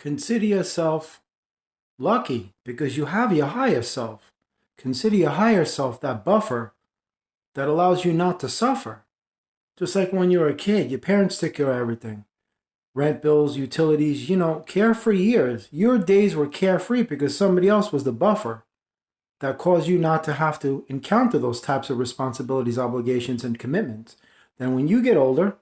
Consider yourself lucky because you have your higher self. Consider your higher self that buffer that allows you not to suffer. Just like when you were a kid, your parents took care of everything. Rent bills, utilities, carefree years. Your days were carefree because somebody else was the buffer that caused you not to have to encounter those types of responsibilities, obligations, and commitments. Then when you get older,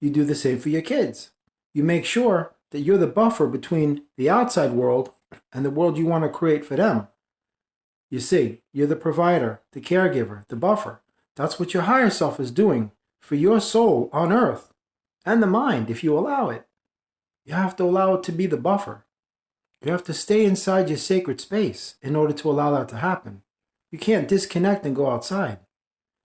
you do the same for your kids. You make sure that you're the buffer between the outside world and the world you want to create for them. You see, you're the provider, the caregiver, the buffer. That's what your higher self is doing for your soul on earth and the mind if you allow it. You have to allow it to be the buffer. You have to stay inside your sacred space in order to allow that to happen. You can't disconnect and go outside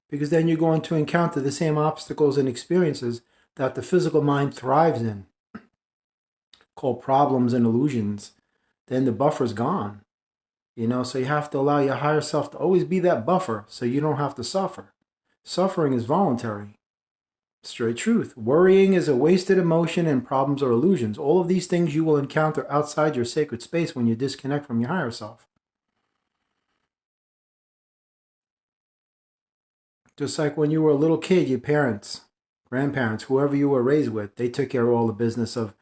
because then you're going to encounter the same obstacles and experiences that the physical mind thrives in, called problems and illusions. Then the buffer's gone. So you have to allow your higher self to always be that buffer so you don't have to suffer. Suffering is voluntary. Straight truth. Worrying is a wasted emotion and problems are illusions. All of these things you will encounter outside your sacred space when you disconnect from your higher self. Just like when you were a little kid, your parents, grandparents, whoever you were raised with, they took care of all the business of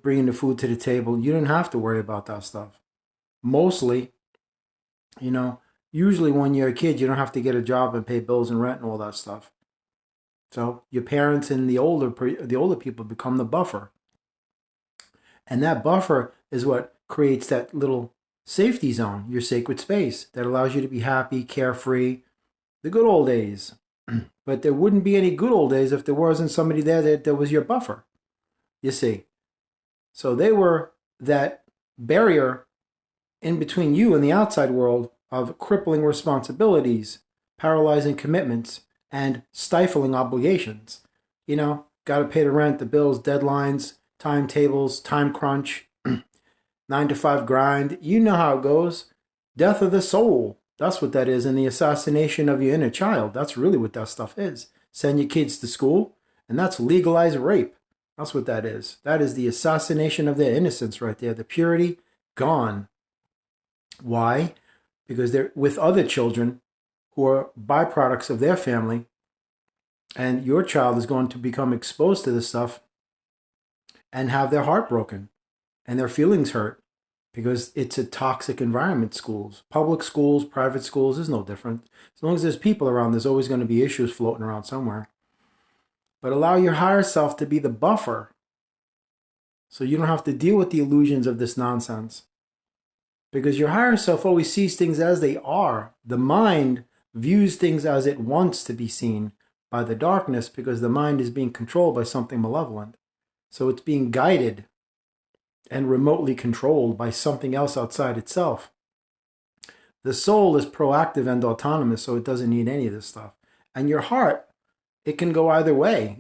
bringing the food to the table. You didn't have to worry about that stuff. Mostly, usually when you're a kid, you don't have to get a job and pay bills and rent and all that stuff. So your parents and the older people become the buffer. And that buffer is what creates that little safety zone, your sacred space, that allows you to be happy, carefree, the good old days. But there wouldn't be any good old days if there wasn't somebody there that was your buffer, you see. So they were that barrier in between you and the outside world of crippling responsibilities, paralyzing commitments, and stifling obligations. Got to pay the rent, the bills, deadlines, timetables, time crunch, 9 to 5 grind. You know how it goes. Death of the soul. That's what that is. And the assassination of your inner child. That's really what that stuff is. Send your kids to school, and that's legalized rape. That's what that is. That is the assassination of their innocence right there. The purity, gone. Why? Because they're with other children who are byproducts of their family, and your child is going to become exposed to this stuff and have their heart broken and their feelings hurt because it's a toxic environment. Schools, public schools, private schools is no different. As long as there's people around, there's always going to be issues floating around somewhere. But allow your higher self to be the buffer so you don't have to deal with the illusions of this nonsense. Because your higher self always sees things as they are. The mind views things as it wants to be seen by the darkness because the mind is being controlled by something malevolent. So it's being guided and remotely controlled by something else outside itself. The soul is proactive and autonomous, so it doesn't need any of this stuff. And your heart, it can go either way,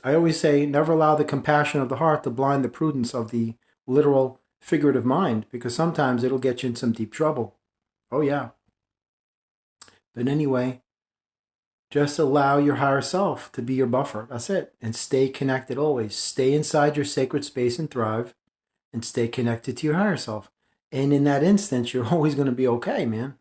I always say, never allow the compassion of the heart to blind the prudence of the literal figurative mind, because sometimes it'll get you in some deep trouble. Oh yeah. But anyway, just allow your higher self to be your buffer. That's it. And stay connected always. Stay inside your sacred space and thrive, and stay connected to your higher self. And in that instance, you're always going to be okay, man.